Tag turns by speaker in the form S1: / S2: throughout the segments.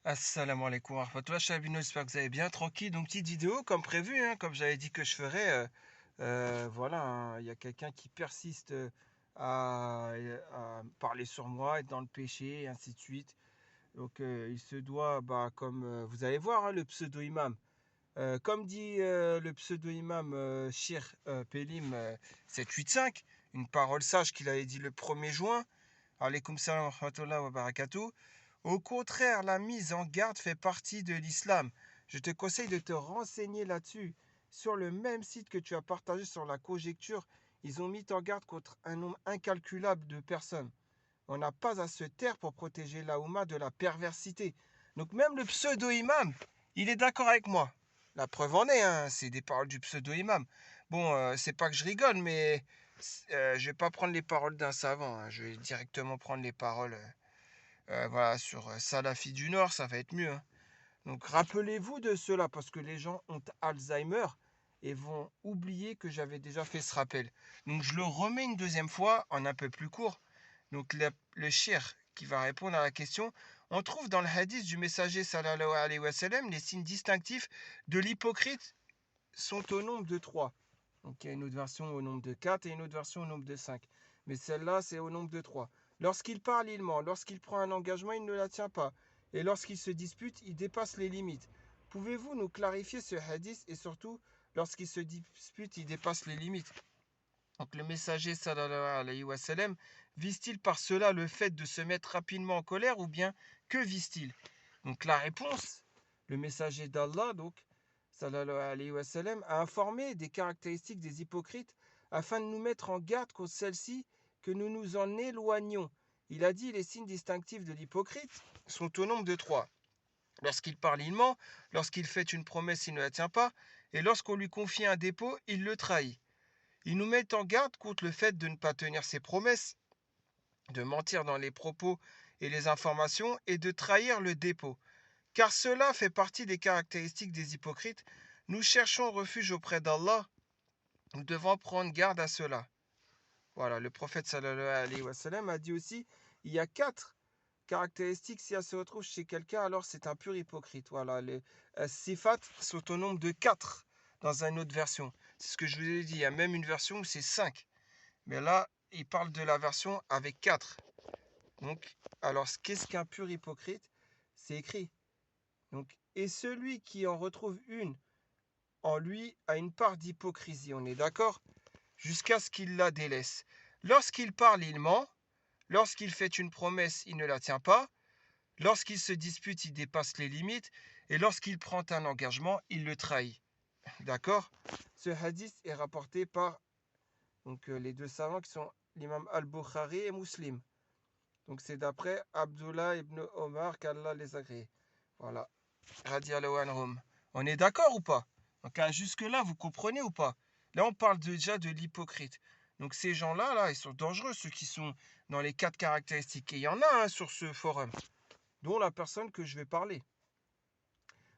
S1: Assalamu alaikum wa rahmatullah, Chabino, j'espère que vous allez bien, tranquille. Donc petite vidéo comme prévu, hein, comme j'avais dit que je ferais. Voilà, hein, il y a quelqu'un qui persiste à parler sur moi, être dans le péché, et ainsi de suite. Donc il se doit, bah, comme vous allez voir, hein, le pseudo-imam. Comme dit le pseudo-imam Shir Pelim 785, une parole sage qu'il avait dit le 1er juin. Alaykoum salam wa rahmatullah wa barakatuh. Au contraire, la mise en garde fait partie de l'islam. Je te conseille de te renseigner là-dessus. Sur le même site que tu as partagé sur la conjecture, ils ont mis en garde contre un nombre incalculable de personnes. On n'a pas à se taire pour protéger la Oumma de la perversité. Donc même le pseudo-imam, il est d'accord avec moi. La preuve en est, hein, c'est des paroles du pseudo-imam. Bon, c'est pas que je rigole, mais je vais pas prendre les paroles d'un savant, hein. Je vais directement prendre les paroles voilà, sur Salafi du Nord, ça va être mieux, hein. Donc rappelez-vous de cela, parce que les gens ont Alzheimer et vont oublier que j'avais déjà fait ce rappel. Donc je le remets une deuxième fois en un peu plus court. Donc le shir qui va répondre à la question, on trouve dans le hadith du messager sallallahu alayhi wa sallam les signes distinctifs de l'hypocrite sont au nombre de 3. Donc il y a une autre version au nombre de 4 et une autre version au nombre de 5. Mais celle-là, c'est au nombre de 3. Lorsqu'il parle, il ment. Lorsqu'il prend un engagement, il ne la tient pas. Et lorsqu'il se dispute, il dépasse les limites. Pouvez-vous nous clarifier ce hadith et surtout, lorsqu'il se dispute, il dépasse les limites? Donc le messager sallallahu alayhi wa sallam, vise-t-il par cela le fait de se mettre rapidement en colère ou bien que vise-t-il? Donc la réponse, le messager d'Allah, donc sallallahu alayhi wa sallam, a informé des caractéristiques des hypocrites afin de nous mettre en garde contre celles-ci, que nous nous en éloignions. Il a dit les signes distinctifs de l'hypocrite sont au nombre de 3. Lorsqu'il parle, il ment. Lorsqu'il fait une promesse, il ne la tient pas. Et lorsqu'on lui confie un dépôt, il le trahit. Il nous met en garde contre le fait de ne pas tenir ses promesses, de mentir dans les propos et les informations et de trahir le dépôt. Car cela fait partie des caractéristiques des hypocrites. Nous cherchons refuge auprès d'Allah. Nous devons prendre garde à cela. Voilà, le prophète sallallahu alayhi wa sallam a dit aussi, il y a 4 caractéristiques, si elles se retrouvent chez quelqu'un, alors c'est un pur hypocrite. Voilà, les sifat sont au nombre de 4 dans une autre version. C'est ce que je vous ai dit, il y a même une version où c'est 5. Mais là, il parle de la version avec 4. Donc, alors, qu'est-ce qu'un pur hypocrite? C'est écrit. Donc, et celui qui en retrouve une en lui a une part d'hypocrisie, on est d'accord? Jusqu'à ce qu'il la délaisse. Lorsqu'il parle, il ment. Lorsqu'il fait une promesse, il ne la tient pas. Lorsqu'il se dispute, il dépasse les limites. Et lorsqu'il prend un engagement, il le trahit. D'accord? Ce hadith est rapporté par les deux savants qui sont l'imam al-Bukhari et Muslim. Donc c'est d'après Abdullah ibn Omar qu'Allah les agrée. Voilà. Radiallahu anhum. On est d'accord ou pas? Donc jusque-là, vous comprenez ou pas? Là, on parle déjà de l'hypocrite. Donc ces gens-là, là, ils sont dangereux, ceux qui sont dans les 4 caractéristiques. Et il y en a un sur ce forum, dont la personne que je vais parler.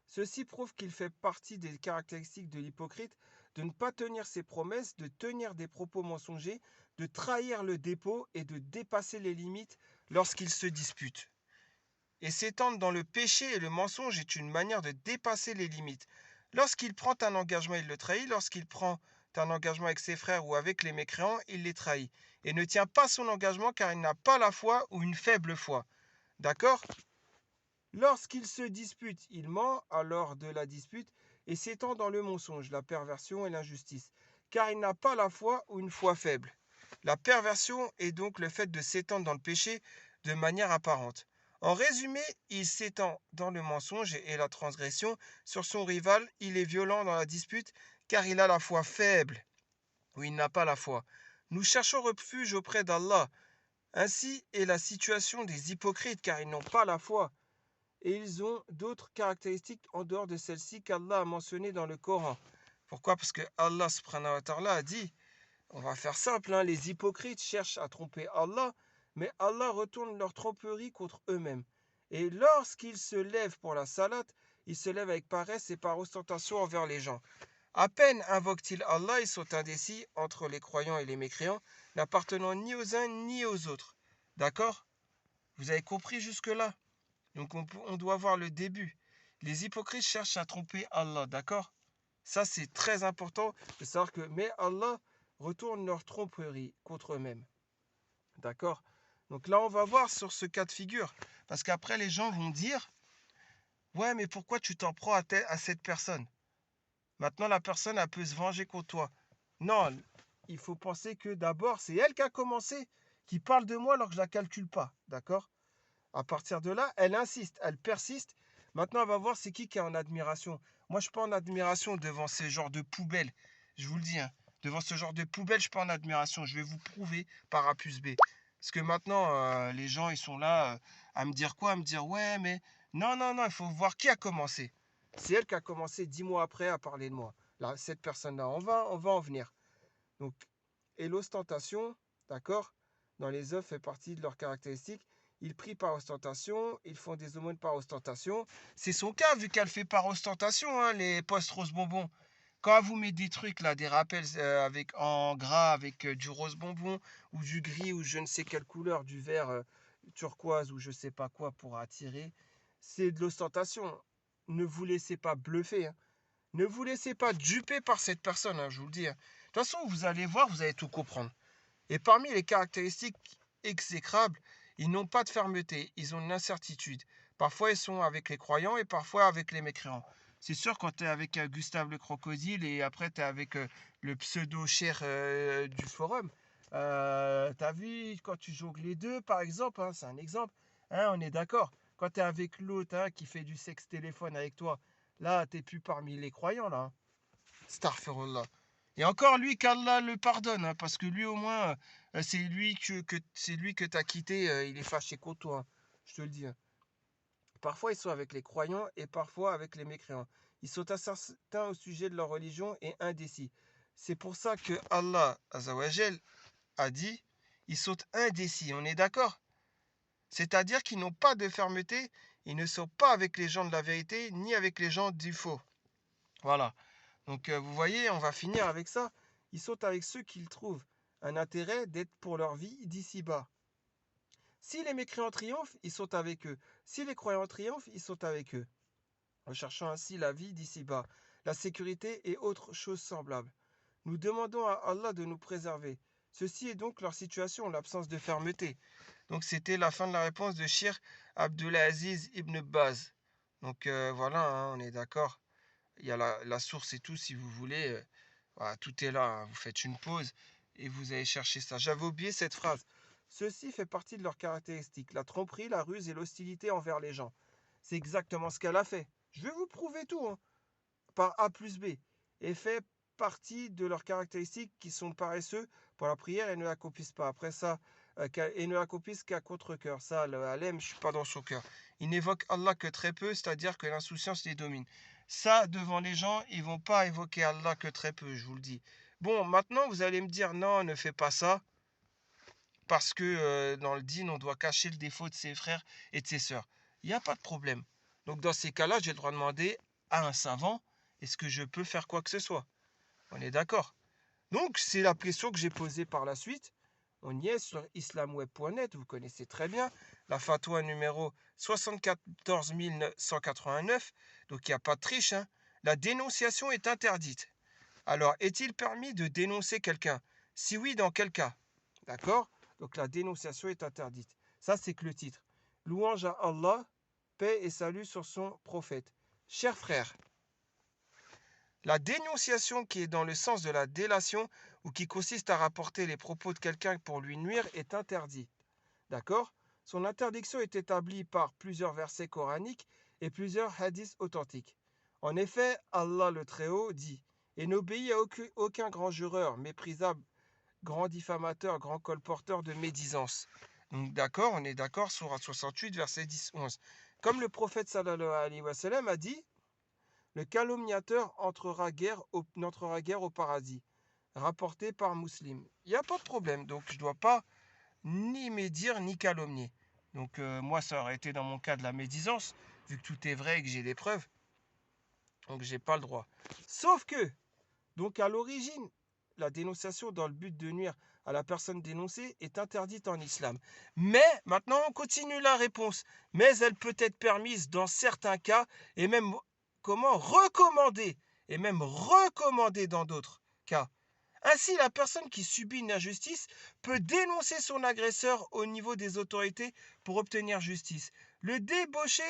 S1: Ceci prouve qu'il fait partie des caractéristiques de l'hypocrite de ne pas tenir ses promesses, de tenir des propos mensongers, de trahir le dépôt et de dépasser les limites lorsqu'il se dispute. Et s'étendre dans le péché et le mensonge est une manière de dépasser les limites. Lorsqu'il prend un engagement, il le trahit. Lorsqu'il prend un engagement avec ses frères ou avec les mécréants, il les trahit. Et ne tient pas son engagement car il n'a pas la foi ou une faible foi. D'accord? Lorsqu'il se dispute, il ment à l'heure de la dispute et s'étend dans le mensonge, la perversion et l'injustice, car il n'a pas la foi ou une foi faible. La perversion est donc le fait de s'étendre dans le péché de manière apparente. En résumé, il s'étend dans le mensonge et la transgression sur son rival, il est violent dans la dispute car il a la foi faible ou il n'a pas la foi. Nous cherchons refuge auprès d'Allah. Ainsi est la situation des hypocrites car ils n'ont pas la foi et ils ont d'autres caractéristiques en dehors de celles-ci qu'Allah a mentionnées dans le Coran. Pourquoi? Parce que Allah subhanahu wa ta'ala a dit, on va faire simple, hein, les hypocrites cherchent à tromper Allah, mais Allah retourne leur tromperie contre eux-mêmes. Et lorsqu'ils se lèvent pour la salate, ils se lèvent avec paresse et par ostentation envers les gens. À peine invoquent-ils Allah, ils sont indécis entre les croyants et les mécréants, n'appartenant ni aux uns ni aux autres. D'accord? Vous avez compris jusque-là? Donc on doit voir le début. Les hypocrites cherchent à tromper Allah, d'accord? Ça, c'est très important de savoir que, mais Allah retourne leur tromperie contre eux-mêmes, d'accord? Donc là, on va voir sur ce cas de figure, parce qu'après, les gens vont dire, ouais, mais pourquoi tu t'en prends à cette personne? Maintenant, la personne, elle peut se venger contre toi. Non, il faut penser que d'abord, c'est elle qui a commencé, qui parle de moi alors que je ne la calcule pas, d'accord? À partir de là, elle insiste, elle persiste. Maintenant, on va voir c'est qui est en admiration. Moi, je ne suis pas en admiration devant ce genre de poubelle. Je vous le dis, hein. Devant ce genre de poubelle, je ne suis pas en admiration. Je vais vous prouver par A plus B. Parce que maintenant, les gens, ils sont là à me dire quoi? À me dire, ouais, mais non, non, non, il faut voir qui a commencé. C'est elle qui a commencé 10 mois après à parler de moi. Là, cette personne-là, on va en venir. Donc, et l'ostentation, d'accord, dans les œuvres fait partie de leurs caractéristiques. Ils prient par ostentation, ils font des aumônes par ostentation. C'est son cas, vu qu'elle fait par ostentation, hein, les postes rose bonbon. Quand elle vous met des trucs là, des rappels avec en gras, avec du rose bonbon, ou du gris, ou je ne sais quelle couleur, du vert turquoise, ou je sais pas quoi pour attirer, c'est de l'ostentation. Ne vous laissez pas bluffer, hein. Ne vous laissez pas duper par cette personne, hein, je vous le dis, hein. De toute façon, vous allez voir, vous allez tout comprendre. Et parmi les caractéristiques exécrables, ils n'ont pas de fermeté, ils ont une incertitude. Parfois, ils sont avec les croyants et parfois avec les mécréants. C'est sûr, quand tu es avec Gustave le crocodile et après tu es avec le pseudo-cher du forum, tu as vu quand tu jongles les deux, par exemple, hein, c'est un exemple, hein, on est d'accord. Quand tu es avec l'autre hein, qui fait du sexe téléphone avec toi, là, tu n'es plus parmi les croyants, là. Hein. Astaghfirullah. Et encore lui, qu'Allah le pardonne, hein, parce que lui au moins, c'est lui que t'as quitté, il est fâché contre toi, hein, je te le dis. Hein. Parfois ils sont avec les croyants et parfois avec les mécréants. Ils sont incertains au sujet de leur religion et indécis. C'est pour ça que Allah Azawajal a dit, ils sont indécis, on est d'accord? C'est-à-dire qu'ils n'ont pas de fermeté, ils ne sont pas avec les gens de la vérité, ni avec les gens du faux. Voilà. Donc vous voyez, on va finir avec ça. Ils sont avec ceux qu'ils trouvent un intérêt d'être pour leur vie d'ici-bas. Si les mécréants triomphent, ils sont avec eux. Si les croyants triomphent, ils sont avec eux. Recherchant ainsi la vie d'ici-bas, la sécurité et autres choses semblables. Nous demandons à Allah de nous préserver. Ceci est donc leur situation, l'absence de fermeté. Donc c'était la fin de la réponse de Shir Abdulaziz Ibn Baz. Donc voilà, hein, on est d'accord. Il y a la source et tout, si vous voulez. Voilà, tout est là. Hein. Vous faites une pause et vous allez chercher ça. J'avais oublié cette phrase. Ceci fait partie de leurs caractéristiques. La tromperie, la ruse et l'hostilité envers les gens. C'est exactement ce qu'elle a fait. Je vais vous prouver tout, hein, par A plus B. Et fait partie de leurs caractéristiques qui sont paresseux pour la prière et ne l'accomplissent pas. Après ça, et ne l'accomplissent qu'à contre-cœur. Ça, le Alem, je ne suis pas dans son cœur. Ils n'évoquent Allah que très peu, c'est-à-dire que l'insouciance les domine. Ça, devant les gens, ils vont pas évoquer Allah que très peu, je vous le dis. Bon, maintenant, vous allez me dire, non, ne fais pas ça, parce que dans le dîn, on doit cacher le défaut de ses frères et de ses sœurs. Il n'y a pas de problème. Donc, dans ces cas-là, j'ai le droit de demander à un savant, est-ce que je peux faire quoi que ce soit? On est d'accord. Donc, c'est la question que j'ai posée par la suite. On y est sur islamweb.net, vous connaissez très bien. La fatwa numéro 74 189. Donc, il n'y a pas de triche. Hein. La dénonciation est interdite. Alors, est-il permis de dénoncer quelqu'un? Si oui, dans quel cas? D'accord? Donc, la dénonciation est interdite. Ça, c'est que le titre. Louange à Allah, paix et salut sur son prophète. Chers frères, la dénonciation qui est dans le sens de la délation ou qui consiste à rapporter les propos de quelqu'un pour lui nuire est interdite. D'accord? Son interdiction est établie par plusieurs versets coraniques et plusieurs hadiths authentiques. En effet, Allah le Très-Haut dit « Et n'obéit à aucun grand jureur, méprisable, grand diffamateur, grand colporteur de médisance. » Donc d'accord, on est d'accord, sourate 68, verset 10-11. Comme le prophète sallallahu alayhi wa sallam a dit « Le calomniateur n'entrera guère au paradis. » Rapporté par Muslim. Il n'y a pas de problème, donc je ne dois pas ni médire ni calomnier. Donc moi, ça aurait été dans mon cas de la médisance, vu que tout est vrai et que j'ai des preuves. Donc j'ai pas le droit. Sauf que, donc à l'origine, la dénonciation dans le but de nuire à la personne dénoncée est interdite en islam. Mais, maintenant, on continue la réponse. Mais elle peut être permise dans certains cas et même recommandée et même recommandée dans d'autres cas. Ainsi, la personne qui subit une injustice peut dénoncer son agresseur au niveau des autorités pour obtenir justice. Le débauché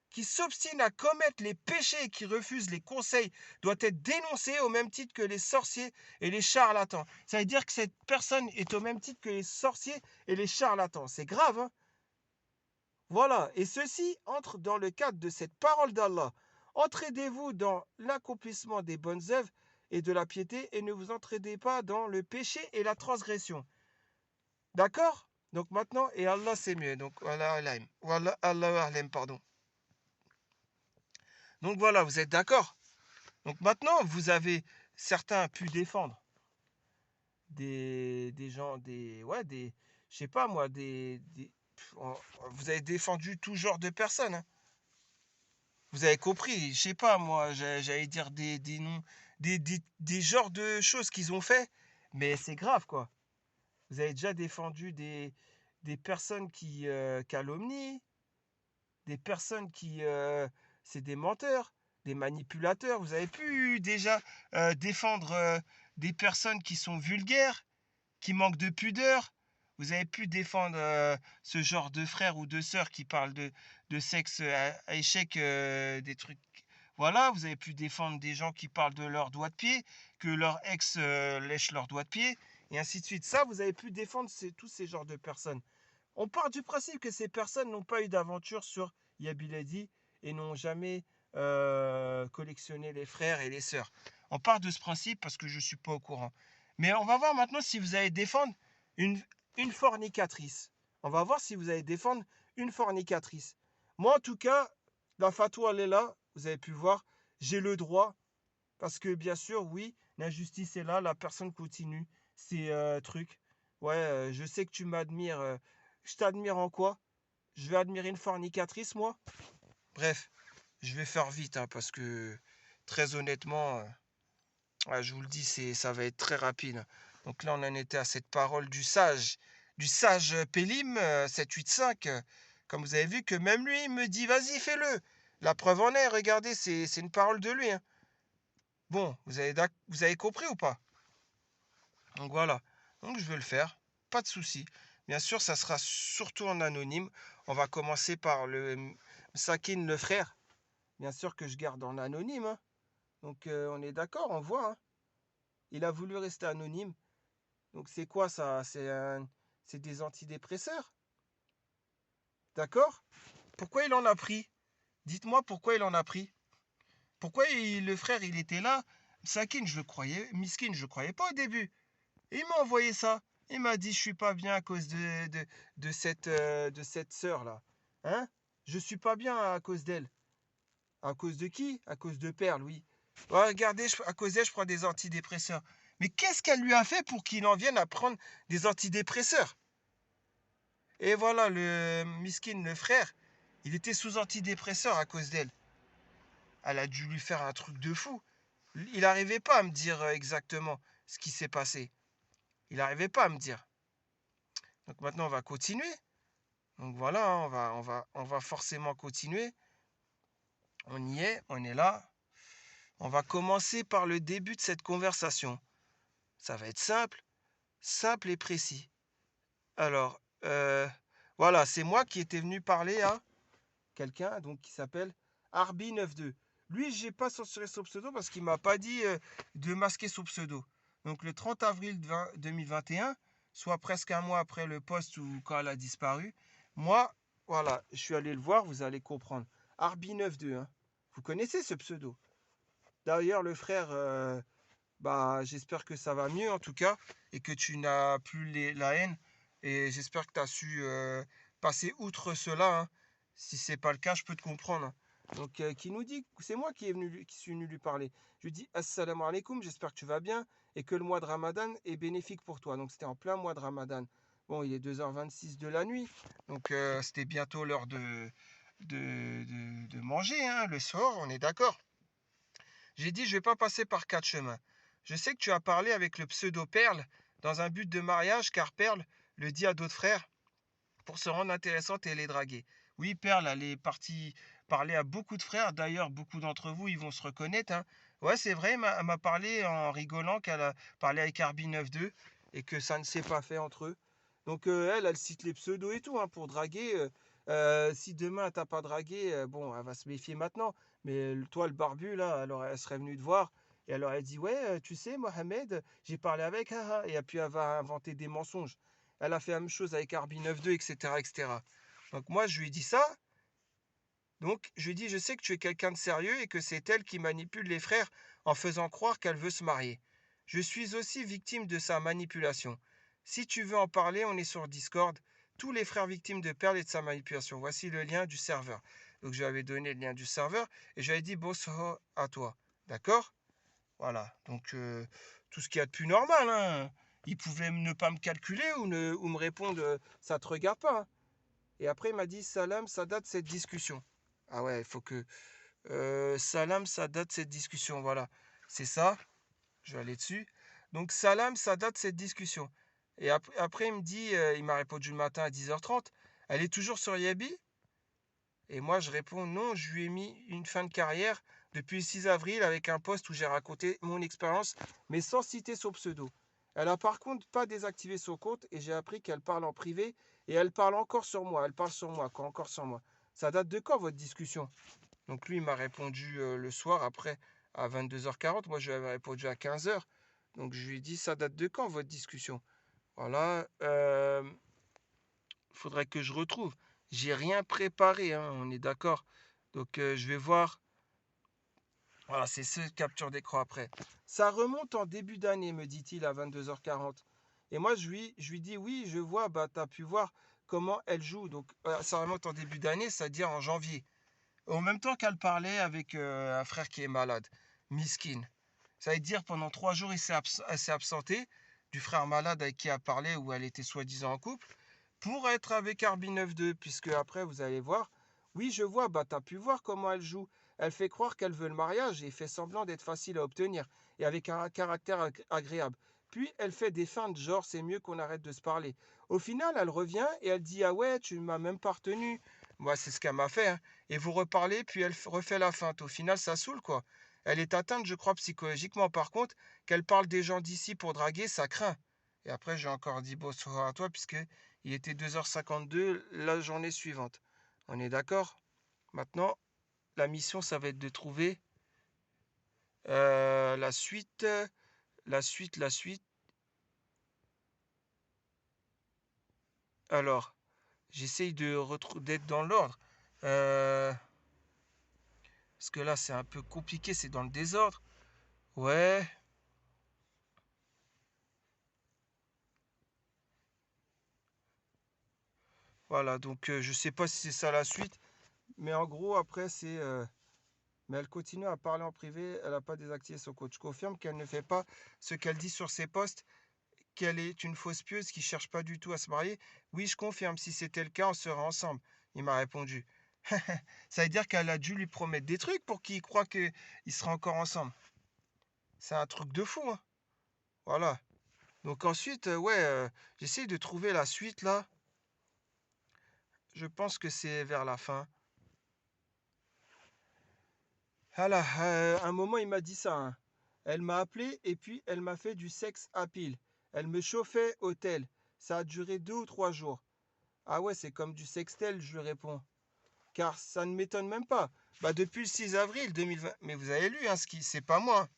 S1: qui s'obstine à commettre les péchés et qui refuse les conseils doit être dénoncé au même titre que les sorciers et les charlatans. Ça veut dire que cette personne est au même titre que les sorciers et les charlatans. C'est grave, hein? Voilà, et ceci entre dans le cadre de cette parole d'Allah. Entraidez-vous dans l'accomplissement des bonnes œuvres et de la piété et ne vous entraidez pas dans le péché et la transgression. D'accord? Donc maintenant, et Allah c'est mieux. Donc Allah alam. Allah alam, pardon. Donc voilà, vous êtes d'accord? Donc maintenant, vous avez certains pu défendre des gens, je sais pas moi, vous avez défendu tout genre de personnes, hein. Vous avez compris, je sais pas moi, j'allais dire des noms, des genres de choses qu'ils ont fait, mais c'est grave quoi. Vous avez déjà défendu des personnes qui calomnient, des personnes qui c'est des menteurs, des manipulateurs. Vous avez pu déjà défendre des personnes qui sont vulgaires, qui manquent de pudeur. Vous avez pu défendre ce genre de frères ou de sœurs qui parlent de sexe à échec, des trucs. Voilà, vous avez pu défendre des gens qui parlent de leurs doigts de pied, que leur ex lèche leurs doigts de pied, et ainsi de suite. Ça, vous avez pu défendre tous ces genres de personnes. On part du principe que ces personnes n'ont pas eu d'aventure sur Yabiladi et n'ont jamais collectionné les frères et les sœurs. On part de ce principe parce que je ne suis pas au courant. Mais on va voir maintenant si vous allez défendre une fornicatrice. On va voir si vous allez défendre une fornicatrice. Moi, en tout cas, la fatwa, elle est là. Vous avez pu voir. J'ai le droit. Parce que, bien sûr, oui, l'injustice est là. La personne continue ces trucs. Ouais, je sais que tu m'admires. Je t'admire en quoi? Je vais admirer une fornicatrice, moi? Bref, je vais faire vite, hein, parce que, très honnêtement, ouais, je vous le dis, ça va être très rapide. Donc là, on en était à cette parole du sage Pélim 785. Comme vous avez vu que même lui, il me dit, vas-y, fais-le. La preuve en est, regardez, c'est une parole de lui, hein. Bon, vous avez compris ou pas? Donc voilà. Donc je vais le faire. Pas de souci. Bien sûr, ça sera surtout en anonyme. On va commencer par le Sakin, le frère. Bien sûr que je garde en anonyme, hein. Donc on est d'accord, on voit, hein. Il a voulu rester anonyme. Donc c'est quoi ça? C'est des antidépresseurs. D'accord? Pourquoi il en a pris? Dites-moi pourquoi il en a pris. Pourquoi le frère, il était là? Sakin, je le croyais. Miskin, je le croyais pas au début. Et il m'a envoyé ça. Il m'a dit, je suis pas bien à cause de cette sœur-là. Hein? Je suis pas bien à cause d'elle. À cause de qui? À cause de Perle, oui. Ouais, regardez, à cause d'elle, je prends des antidépresseurs. Mais qu'est-ce qu'elle lui a fait pour qu'il en vienne à prendre des antidépresseurs? Et voilà, le miskin, le frère, il était sous antidépresseur à cause d'elle. Elle a dû lui faire un truc de fou. Il n'arrivait pas à me dire exactement ce qui s'est passé. Il n'arrivait pas à me dire. Donc maintenant, on va continuer. Donc voilà, hein, on va forcément continuer. On y est, on est là. On va commencer par le début de cette conversation. Ça va être simple, simple et précis. Alors, voilà, c'est moi qui étais venu parler à quelqu'un donc qui s'appelle Arbi92. Lui, j'ai pas censuré son pseudo parce qu'il m'a pas dit de masquer son pseudo. Donc le 30 avril 2021, soit presque un mois après le post où quand elle a disparu, moi, voilà, je suis allé le voir, vous allez comprendre. Arbi92, hein. Vous connaissez ce pseudo. D'ailleurs, le frère, bah, j'espère que ça va mieux en tout cas et que tu n'as plus la haine et j'espère que tu as su passer outre cela, hein. Si c'est pas le cas, je peux te comprendre, hein. Donc, qui nous dit, c'est moi qui suis venu lui parler. Je lui dis Assalamu alaikum, j'espère que tu vas bien et que le mois de Ramadan est bénéfique pour toi. Donc, c'était en plein mois de Ramadan. Bon, il est 2h26 de la nuit, donc c'était bientôt l'heure de manger, hein, le soir, on est d'accord. J'ai dit, je vais pas passer par quatre chemins. Je sais que tu as parlé avec le pseudo Perle dans un but de mariage, car Perle le dit à d'autres frères pour se rendre intéressante et les draguer. Oui, Perle, elle est partie parler à beaucoup de frères. D'ailleurs, beaucoup d'entre vous, ils vont se reconnaître, hein. Ouais, c'est vrai, elle m'a parlé en rigolant qu'elle a parlé avec Arbi 92 et que ça ne s'est pas fait entre eux. Donc, elle cite les pseudos et tout, hein, pour draguer. Si demain, elle t'a pas dragué, bon, elle va se méfier maintenant. Mais toi, le barbu, là, alors, elle serait venue te voir et elle aurait dit, ouais, tu sais, Mohamed, j'ai parlé avec, haha. Et puis, elle va inventer des mensonges. Elle a fait la même chose avec Arbi 92, etc., etc. Donc moi, je lui ai dit ça. Donc je lui ai dit, je sais que tu es quelqu'un de sérieux et que c'est elle qui manipule les frères en faisant croire qu'elle veut se marier. Je suis aussi victime de sa manipulation. Si tu veux en parler, on est sur Discord. Tous les frères victimes de Perle et de sa manipulation. Voici le lien du serveur. Donc je lui avais donné le lien du serveur et je lui ai dit bonsoir à toi. D'accord? Voilà. Donc tout ce qu'il y a de plus normal, hein. Il pouvait ne pas me calculer ou me répondre ça te regarde pas, hein. Et après, il m'a dit Salam, ça date cette discussion. Ah ouais, il faut que. Salam, ça date cette discussion. Voilà. C'est ça. Je vais aller dessus. Donc, Salam, ça date cette discussion. Et après, il me dit il m'a répondu le matin à 10h30. Elle est toujours sur Yabi? Et moi, je réponds non, je lui ai mis une fin de carrière depuis le 6 avril avec un post où j'ai raconté mon expérience, mais sans citer son pseudo. Elle a par contre pas désactivé son compte et j'ai appris qu'elle parle en privé et elle parle encore sur moi. Elle parle sur moi, encore sur moi. Ça date de quand votre discussion? Donc lui, il m'a répondu le soir après à 22h40. Moi, je lui avais répondu à 15h. Donc je lui ai dit, ça date de quand votre discussion? Voilà. Faudrait que je retrouve. J'ai rien préparé, hein, on est d'accord. Donc je vais voir. Voilà, c'est ce capture d'écran après. Ça remonte en début d'année, me dit-il à 22h40. Et moi, je lui dis oui, je vois, bah t'as pu voir comment elle joue. Donc ça remonte en début d'année, c'est-à-dire en janvier. En même temps qu'elle parlait avec un frère qui est malade, Miskin. Ça veut dire pendant 3 jours, elle s'est absentée du frère malade avec qui elle parlait, où elle était soi-disant en couple, pour être avec Arbi 92, puisque après, vous allez voir, oui, je vois, bah t'as pu voir comment elle joue. Elle fait croire qu'elle veut le mariage et fait semblant d'être facile à obtenir, et avec un caractère agréable. Puis elle fait des feintes, genre c'est mieux qu'on arrête de se parler. Au final, elle revient et elle dit ah ouais, tu m'as même pas retenu. Moi, c'est ce qu'elle m'a fait, hein. Et vous reparlez, puis elle refait la feinte. Au final, ça saoule, quoi. Elle est atteinte, je crois, psychologiquement. Par contre, qu'elle parle des gens d'ici pour draguer, ça craint. Et après, j'ai encore dit bonsoir à toi, puisque il était 2h52 la journée suivante. On est d'accord? Maintenant, la mission, ça va être de trouver la suite, la suite. Alors, j'essaye d'être dans l'ordre. Parce que là, c'est un peu compliqué, c'est dans le désordre. Ouais. Voilà, donc je sais pas si c'est ça la suite. Mais en gros, après, c'est. Mais elle continue à parler en privé, elle n'a pas désactivé son compte. Je confirme qu'elle ne fait pas ce qu'elle dit sur ses posts, qu'elle est une fausse pieuse qui cherche pas du tout à se marier. Oui, je confirme, si c'était le cas, on serait ensemble. Il m'a répondu. Ça veut dire qu'elle a dû lui promettre des trucs pour qu'il croit qu'ils seraient encore ensemble. C'est un truc de fou, hein. Voilà. Donc ensuite, ouais, j'essaye de trouver la suite là. Je pense que c'est vers la fin. Voilà, un moment, il m'a dit ça, hein. Elle m'a appelé et puis elle m'a fait du sexe à pile. Elle me chauffait au tel. Ça a duré 2 ou 3 jours. Ah ouais, c'est comme du sextel, je lui réponds. Car ça ne m'étonne même pas. Bah depuis le 6 avril 2020. Mais vous avez lu, hein, c'est pas moi, hein.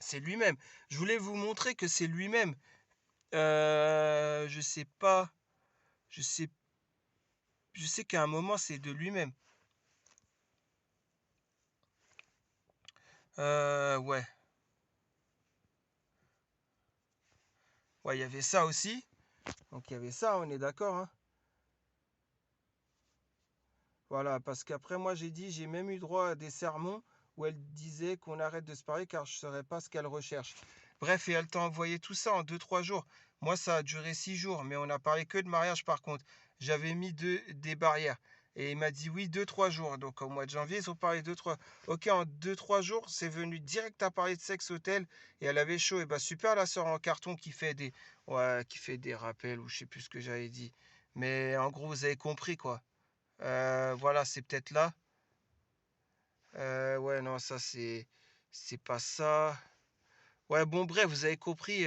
S1: C'est lui-même. Je voulais vous montrer que c'est lui-même. Je sais pas. Je sais, je sais qu'à un moment, c'est de lui-même. Ouais. Ouais, il y avait ça aussi. Donc il y avait ça, on est d'accord, hein. Voilà, parce qu'après moi j'ai dit, j'ai même eu droit à des sermons où elle disait qu'on arrête de se parler car je ne saurais pas ce qu'elle recherche. Bref, et elle t'a envoyé tout ça en 2 3 jours. Moi ça a duré 6 jours, mais on n'a parlé que de mariage par contre. J'avais mis des barrières. Et il m'a dit oui, 2, 3 jours. Donc au mois de janvier, ils ont parlé 2, 3. Ok, en 2, 3 jours, c'est venu direct à parler de sexe hôtel et elle avait chaud. Et bah super la sœur en carton qui fait des, ouais, qui fait des rappels ou je sais plus ce que j'avais dit. Mais en gros, vous avez compris quoi. Voilà, c'est peut-être là. Ouais, non, ça c'est pas ça. Ouais, bon, bref, vous avez compris.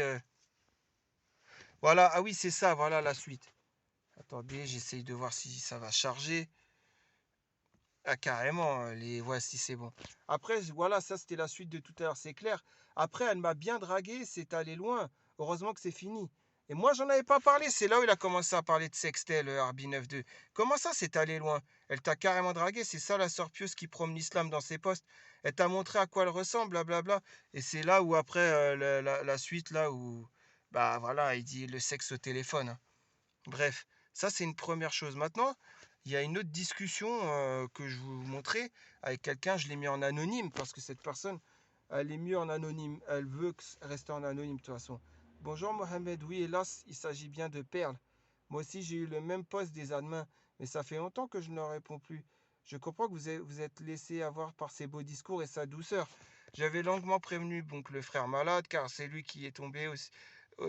S1: Voilà, ah oui, c'est ça, voilà la suite. Attendez, j'essaye de voir si ça va charger. Ah, carrément, les voici, c'est bon. Après, voilà, ça c'était la suite de tout à l'heure, c'est clair. Après, elle m'a bien dragué, c'est allé loin. Heureusement que c'est fini. Et moi, j'en avais pas parlé. C'est là où il a commencé à parler de sextel, RB92. Comment ça, c'est allé loin? Elle t'a carrément dragué, c'est ça la sœur pieuse qui prône l'islam dans ses posts. Elle t'a montré à quoi elle ressemble, blablabla. Et c'est là où après, la suite, là où, bah voilà, il dit le sexe au téléphone, hein. Bref, ça c'est une première chose. Maintenant, il y a une autre discussion que je vais vous montrer avec quelqu'un. Je l'ai mis en anonyme parce que cette personne, elle est mieux en anonyme. Elle veut rester en anonyme de toute façon. Bonjour Mohamed, oui, hélas, il s'agit bien de Perle. Moi aussi, j'ai eu le même poste des admins, mais ça fait longtemps que je ne leur réponds plus. Je comprends que vous êtes laissé avoir par ses beaux discours et sa douceur. J'avais longuement prévenu donc le frère malade, car c'est lui qui est tombé aussi,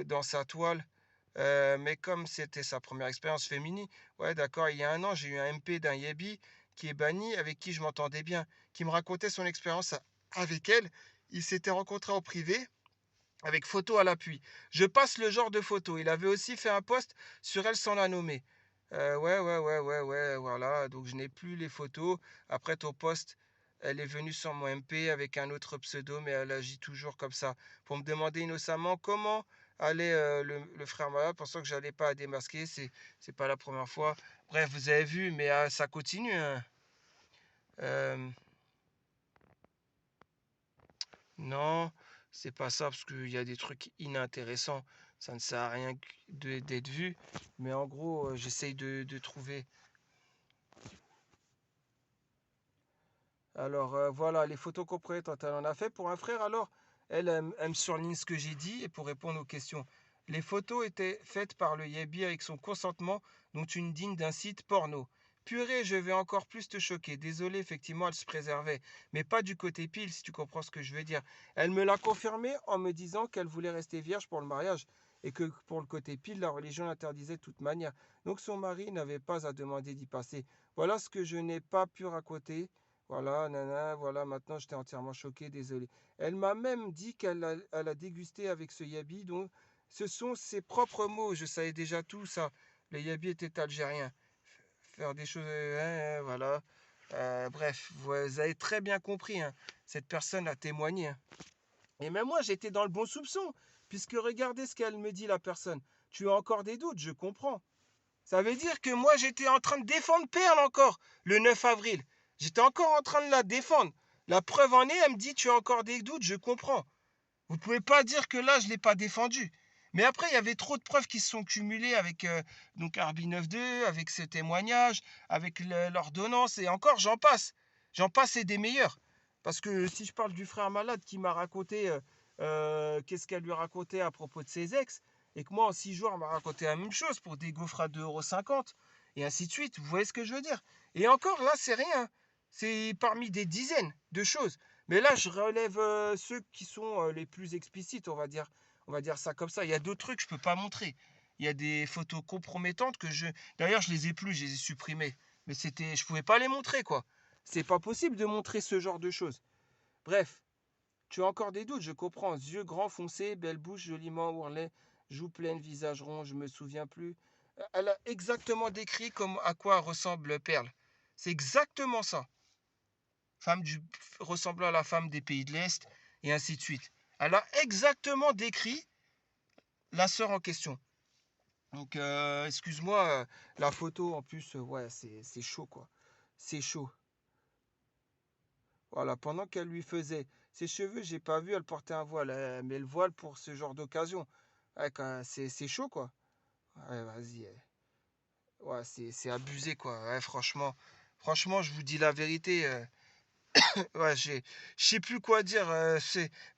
S1: dans sa toile. Mais comme c'était sa première expérience féminine, ouais, d'accord, il y a un an, j'ai eu un MP d'un Yébi qui est banni, avec qui je m'entendais bien, qui me racontait son expérience avec elle. Ils s'étaient rencontrés en privé, avec photo à l'appui. Je passe le genre de photo. Il avait aussi fait un post sur elle sans la nommer. Ouais, voilà. Donc je n'ai plus les photos. Après ton post, elle est venue sur mon MP avec un autre pseudo, mais elle agit toujours comme ça. Pour me demander innocemment comment allait le frère malade, pensant que j'allais pas à démasquer. C'est pas la première fois. Bref, vous avez vu, mais ça continue, hein. Euh, Non, c'est pas ça, parce qu'il y a des trucs inintéressants. Ça ne sert à rien d'être vu. Mais en gros, j'essaye de trouver. Alors, voilà, les photos compromettantes. Elle en a fait pour un frère, alors elle me surligne ce que j'ai dit et pour répondre aux questions. Les photos étaient faites par le Yabi avec son consentement, dont une digne d'un site porno. Purée, je vais encore plus te choquer. Désolé, effectivement, elle se préservait. Mais pas du côté pile, si tu comprends ce que je veux dire. Elle me l'a confirmé en me disant qu'elle voulait rester vierge pour le mariage et que pour le côté pile, la religion l'interdisait de toute manière. Donc son mari n'avait pas à demander d'y passer. Voilà ce que je n'ai pas pu raconter. Voilà, nana, voilà, maintenant j'étais entièrement choqué, désolé. Elle m'a même dit elle a dégusté avec ce yabi, donc ce sont ses propres mots, je savais déjà tout ça. Le yabi était algérien. Faire des choses, voilà. Bref, vous avez très bien compris, hein. Cette personne a témoigné, hein. Et même moi, j'étais dans le bon soupçon, puisque regardez ce qu'elle me dit, la personne. Tu as encore des doutes, je comprends. Ça veut dire que moi, j'étais en train de défendre Perle encore, le 9 avril. J'étais encore en train de la défendre. La preuve en est, elle me dit, tu as encore des doutes, je comprends. Vous ne pouvez pas dire que là, je ne l'ai pas défendu. Mais après, il y avait trop de preuves qui se sont cumulées avec donc Arbi 92, avec ce témoignage, avec l'ordonnance, et encore, j'en passe. J'en passe et des meilleurs. Parce que si je parle du frère malade qui m'a raconté qu'est-ce qu'elle lui racontait à propos de ses ex, et que moi, en 6 jours, elle m'a raconté la même chose pour des gaufres à 2,50 €, et ainsi de suite, vous voyez ce que je veux dire. Et encore, là, c'est rien. C'est parmi des dizaines de choses. Mais là, je relève ceux qui sont les plus explicites, on va dire ça comme ça. Il y a d'autres trucs que je peux pas montrer. Il y a des photos compromettantes que je. D'ailleurs, je les ai plus, je les ai supprimées. Mais je pouvais pas les montrer, quoi. C'est pas possible de montrer ce genre de choses. Bref, tu as encore des doutes, je comprends. Yeux grands, foncés, belle bouche, joliment ourlet, joues pleines, visage rond, je me souviens plus. Elle a exactement décrit comme à quoi ressemble Perle. C'est exactement ça. Femme ressemblant à la femme des pays de l'Est, et ainsi de suite. Elle a exactement décrit la sœur en question. Donc, excuse-moi, la photo en plus, ouais, c'est chaud quoi. C'est chaud. Voilà, pendant qu'elle lui faisait ses cheveux, j'ai pas vu, elle portait un voile. Elle met le voile pour ce genre d'occasion. Ouais, c'est chaud quoi. Ouais, vas-y. Ouais, c'est abusé quoi. Ouais, franchement, je vous dis la vérité. Ouais, je sais plus quoi dire.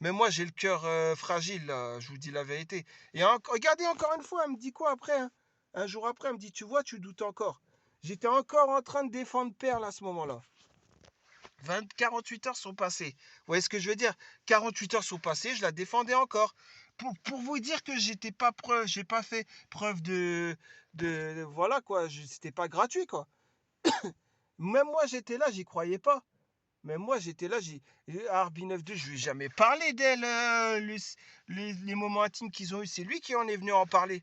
S1: Mais moi, j'ai le cœur fragile, là, je vous dis la vérité. Et regardez encore une fois, elle me dit quoi après, hein? Un jour après, elle me dit, tu vois, tu doutes encore. J'étais encore en train de défendre Perle à ce moment-là. 48 heures sont passées. Vous voyez ce que je veux dire? 48 heures sont passées, je la défendais encore. Pour vous dire que j'étais pas preuve, j'ai pas fait preuve voilà quoi, c'était pas gratuit quoi. Même moi j'étais là, j'y croyais pas. Même moi j'étais là, Arbi 92, je lui ai jamais parlé d'elle, les moments intimes qu'ils ont eu, c'est lui qui en est venu en parler.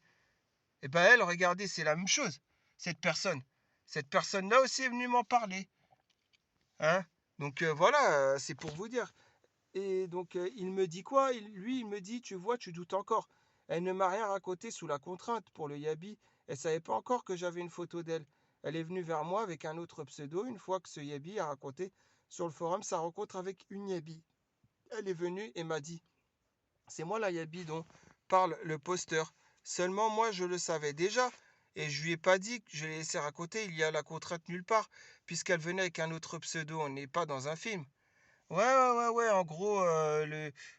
S1: Et ben elle, regardez, c'est la même chose. Cette personne, cette personne-là aussi est venue m'en parler, hein. Donc voilà, c'est pour vous dire. Et donc, il me dit quoi? Lui, il me dit, tu vois, tu doutes encore. Elle ne m'a rien raconté sous la contrainte pour le Yabi. Elle savait pas encore que j'avais une photo d'elle. Elle est venue vers moi avec un autre pseudo une fois que ce Yabi a raconté sur le forum sa rencontre avec une Yabi. Elle est venue et m'a dit, c'est moi la Yabi dont parle le posteur. Seulement moi je le savais déjà et je lui ai pas dit que je l'ai laissé raconter, il y a la contrainte nulle part puisqu'elle venait avec un autre pseudo, on n'est pas dans un film. Ouais, en gros,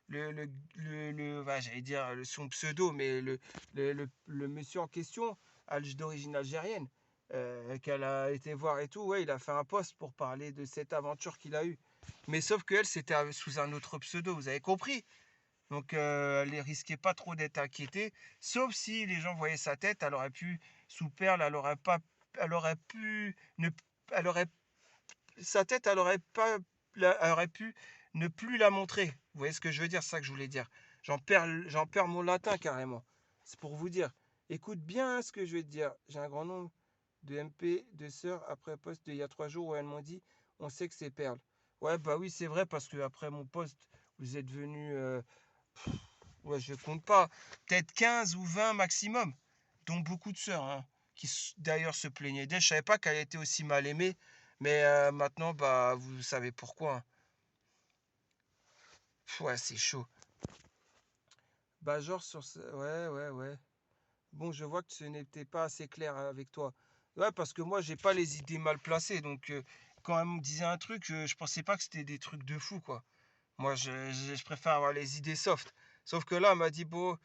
S1: j'allais dire son pseudo, mais le monsieur en question, d'origine algérienne, qu'elle a été voir et tout, ouais, il a fait un post pour parler de cette aventure qu'il a eue. Mais sauf qu'elle, c'était sous un autre pseudo, vous avez compris? Donc, elle ne risquait pas trop d'être inquiétée, sauf si les gens voyaient sa tête, elle aurait pu, sous perle, elle aurait pas, elle aurait pu, ne, elle aurait sa tête, elle aurait pu ne plus la montrer. Vous voyez ce que je veux dire? C'est ça que je voulais dire. J'en perds mon latin carrément. C'est pour vous dire. Écoute bien ce que je vais te dire. J'ai un grand nombre de MP, de sœurs, après poste d'il y a 3 jours où elles m'ont dit on sait que c'est Perle. Ouais, bah oui, c'est vrai, parce que après mon poste, vous êtes venus. Ouais, je compte pas. Peut-être 15 ou 20 maximum. Dont beaucoup de sœurs, hein, qui d'ailleurs se plaignaient d'elle. Je savais pas qu'elle était aussi mal aimée. Mais maintenant, bah, vous savez pourquoi, hein. Ouais, c'est chaud. Bah, genre sur ce... Ouais. Bon, je vois que ce n'était pas assez clair avec toi. Ouais, parce que moi, j'ai pas les idées mal placées. Donc, quand elle me disait un truc, je pensais pas que c'était des trucs de fou, quoi. Moi, je préfère avoir les idées soft. Sauf que là, elle m'a dit, bon,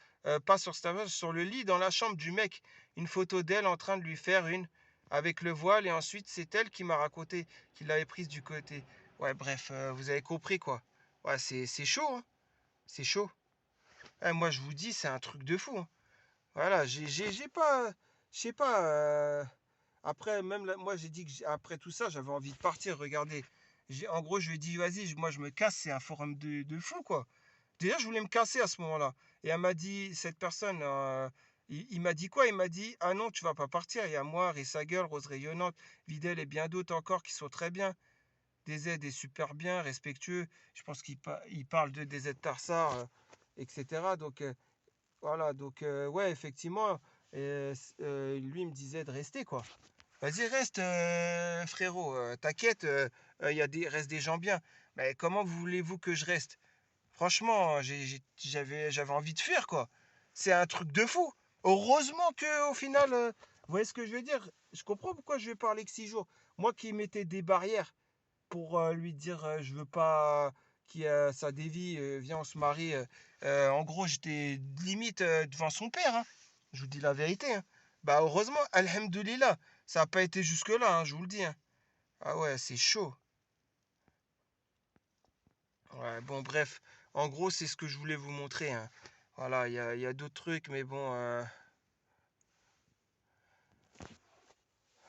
S1: pas sur Snapchat, sur le lit, dans la chambre du mec, une photo d'elle en train de lui faire une avec le voile. Et ensuite, c'est elle qui m'a raconté qu'il l'avait prise du côté. Ouais, bref, vous avez compris, quoi. Ouais, c'est chaud, hein. C'est chaud. Moi, je vous dis, c'est un truc de fou, hein. Voilà, j'ai pas... Je sais pas... Après, même là, moi, j'ai dit que après tout ça, j'avais envie de partir. Regardez. En gros, je lui ai dit, vas-y, moi, je me casse. C'est un forum de fou, quoi. Déjà, je voulais me casser à ce moment-là. Et elle m'a dit, cette personne, il m'a dit quoi? Il m'a dit, ah non, tu vas pas partir. Il y a moi, Rissa Girl, Rose Rayonnante, Videl et bien d'autres encore qui sont très bien. DZ est super bien, respectueux. Je pense qu'il parle de DZ Tarsar, etc. Donc, voilà. Donc, ouais, effectivement, lui, il me disait de rester, quoi. Vas-y, reste, frérot. T'inquiète, reste des gens bien. Mais comment voulez-vous que je reste? Franchement, j'avais envie de fuir, quoi. C'est un truc de fou. Heureusement que au final, vous voyez ce que je veux dire? Je comprends pourquoi je vais parler que 6 jours. Moi qui mettais des barrières pour lui dire je veux pas ça dévie, viens on se marie. En gros, j'étais limite devant son père, hein. Je vous dis la vérité, hein. Bah heureusement, alhamdoulilah, ça n'a pas été jusque-là, hein, je vous le dis, hein. Ah ouais, c'est chaud. Ouais, bon, bref. En gros, c'est ce que je voulais vous montrer, hein. Voilà, il y a d'autres trucs, mais bon.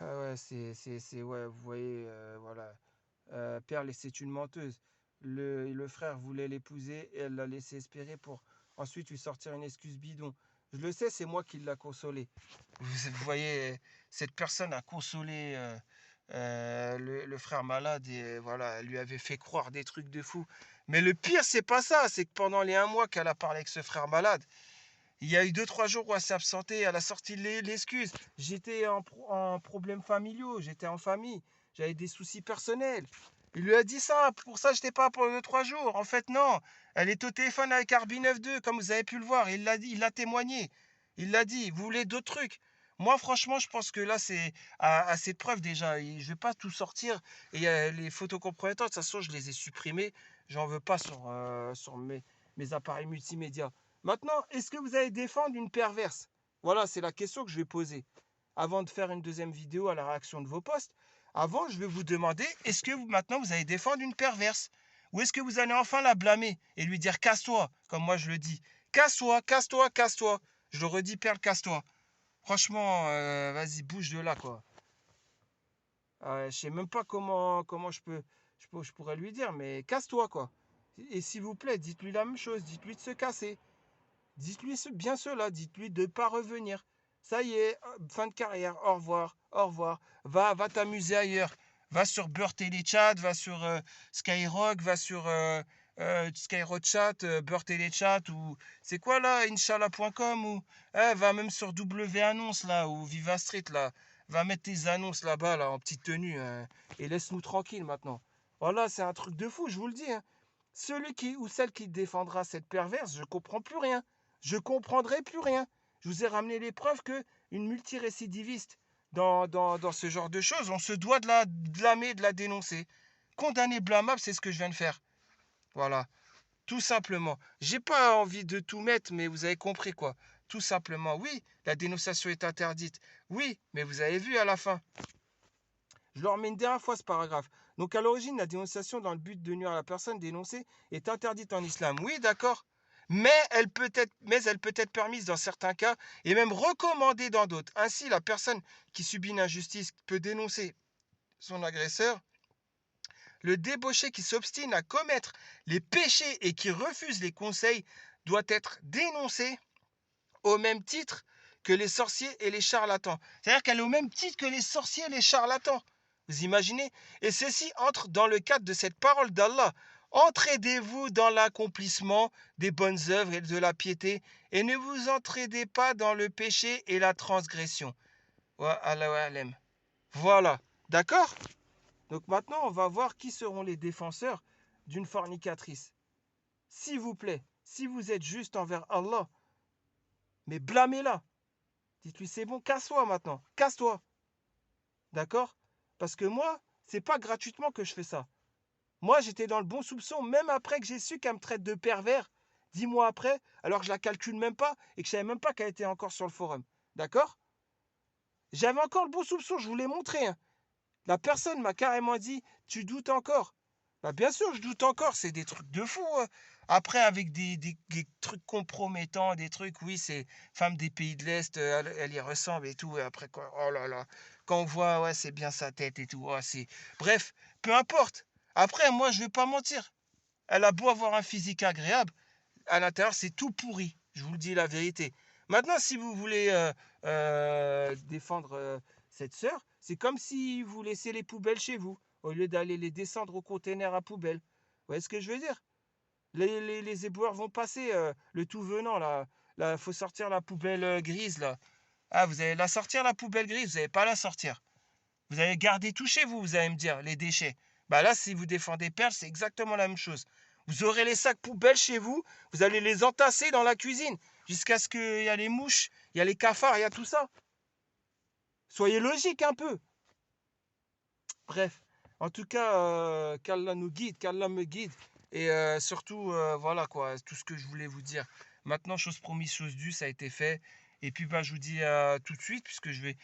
S1: Ah ouais, ouais, vous voyez, voilà. Perle, c'est une menteuse. Le frère voulait l'épouser et elle l'a laissé espérer pour ensuite lui sortir une excuse bidon. Je le sais, c'est moi qui l'a consolé. Vous voyez, cette personne a consolé le frère malade et voilà, elle lui avait fait croire des trucs de fou. Mais le pire, c'est pas ça, c'est que pendant les 1 mois qu'elle a parlé avec ce frère malade, il y a eu 2, 3 jours où elle s'est absentée, elle a sorti l'excuse. J'étais en problèmes familiaux, j'étais en famille, j'avais des soucis personnels. Il lui a dit ça, pour ça je n'étais pas pour 2, 3 jours. En fait, non, elle est au téléphone avec Arbi 92, comme vous avez pu le voir, il l'a dit, il l'a témoigné. Il l'a dit, vous voulez d'autres trucs? Moi, franchement, je pense que là, c'est assez de preuves déjà. Je ne vais pas tout sortir. Et les photos compromettantes, de toute façon, je les ai supprimées. J'en veux pas sur mes appareils multimédia. Maintenant, est-ce que vous allez défendre une perverse? Voilà, c'est la question que je vais poser. avant de faire une deuxième vidéo à la réaction de vos posts, avant, je vais vous demander, est-ce que maintenant vous allez défendre une perverse? Ou est-ce que vous allez enfin la blâmer et lui dire casse-toi, comme moi je le dis. Casse-toi, casse-toi, casse-toi. Je le redis, Perle, casse-toi. Franchement, vas-y, bouge de là, quoi. Je sais même pas comment je pourrais lui dire, mais casse-toi, quoi. Et s'il vous plaît, dites-lui la même chose, dites-lui de se casser. Dites-lui bien cela, dites-lui de ne pas revenir. Ça y est, fin de carrière, au revoir, au revoir. Va t'amuser ailleurs. Va sur Beurre Téléchat, va sur Skyrock, va sur Skyrock Chat, Beurre Téléchat, ou c'est quoi là, Inch'Allah.com, ou va même sur W Annonce là, ou Viva Street là. Va mettre tes annonces là-bas, là, en petite tenue, et laisse-nous tranquille maintenant. Voilà, c'est un truc de fou, je vous le dis, hein. Celui qui ou celle qui défendra cette perverse, je ne comprends plus rien. Je ne comprendrai plus rien. Je vous ai ramené les preuves qu'une multirécidiviste dans ce genre de choses, on se doit de la blâmer, de la dénoncer. Condamner blâmable, c'est ce que je viens de faire. Voilà, tout simplement. J'ai pas envie de tout mettre, mais vous avez compris quoi. Tout simplement, oui, la dénonciation est interdite. Oui, mais vous avez vu à la fin. Je le remets une dernière fois ce paragraphe. Donc à l'origine, la dénonciation dans le but de nuire à la personne dénoncée est interdite en islam. Oui, d'accord. Mais elle peut être permise dans certains cas et même recommandée dans d'autres. Ainsi, la personne qui subit une injustice peut dénoncer son agresseur. Le débauché qui s'obstine à commettre les péchés et qui refuse les conseils doit être dénoncé au même titre que les sorciers et les charlatans. C'est-à-dire qu'elle est au même titre que les sorciers et les charlatans. Vous imaginez? Et ceci entre dans le cadre de cette parole d'Allah. Entraidez-vous dans l'accomplissement des bonnes œuvres et de la piété, et ne vous entraidez pas dans le péché et la transgression. Voilà, d'accord? Donc maintenant, on va voir qui seront les défenseurs d'une fornicatrice. S'il vous plaît, si vous êtes juste envers Allah, mais blâmez-la. Dites-lui, c'est bon, casse-toi maintenant, casse-toi. D'accord? Parce que moi, c'est pas gratuitement que je fais ça. Moi, j'étais dans le bon soupçon, même après que j'ai su qu'elle me traite de pervers, 10 mois après, alors que je la calcule même pas et que je savais même pas qu'elle était encore sur le forum. D'accord? J'avais encore le bon soupçon, je vous l'ai montré, hein. La personne m'a carrément dit, tu doutes encore? Bah bien sûr, je doute encore, c'est des trucs de fou, hein. Après, avec des trucs compromettants, des trucs, oui, c'est femme des pays de l'Est, elle y ressemble et tout, et après quoi, oh là là, quand on voit, ouais, c'est bien sa tête et tout, oh, c'est... Bref, peu importe. Après, moi, je vais pas mentir. Elle a beau avoir un physique agréable, à l'intérieur, c'est tout pourri. Je vous le dis la vérité. Maintenant, si vous voulez défendre cette sœur, c'est comme si vous laissez les poubelles chez vous, au lieu d'aller les descendre au container à poubelle. Vous voyez ce que je veux dire? Les éboueurs vont passer, le tout venant, là. Là, faut sortir la poubelle grise, là. Ah, vous allez la sortir, la poubelle grise, vous n'allez pas la sortir. Vous allez garder tout chez vous, vous allez me dire, les déchets. Bah là, si vous défendez Perle, c'est exactement la même chose. Vous aurez les sacs poubelles chez vous, vous allez les entasser dans la cuisine, jusqu'à ce qu'il y a les mouches, il y a les cafards, il y a tout ça. Soyez logique un peu. Bref, en tout cas, qu'Allah nous guide, qu'Allah me guide. Et surtout, voilà quoi, tout ce que je voulais vous dire. Maintenant, chose promise, chose due, ça a été fait. Et puis, bah, je vous dis tout de suite, puisque je vais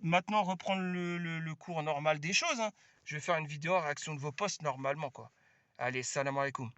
S1: maintenant reprendre le cours normal des choses, hein. Je vais faire une vidéo en réaction de vos posts normalement, quoi. Allez, salam alaikum.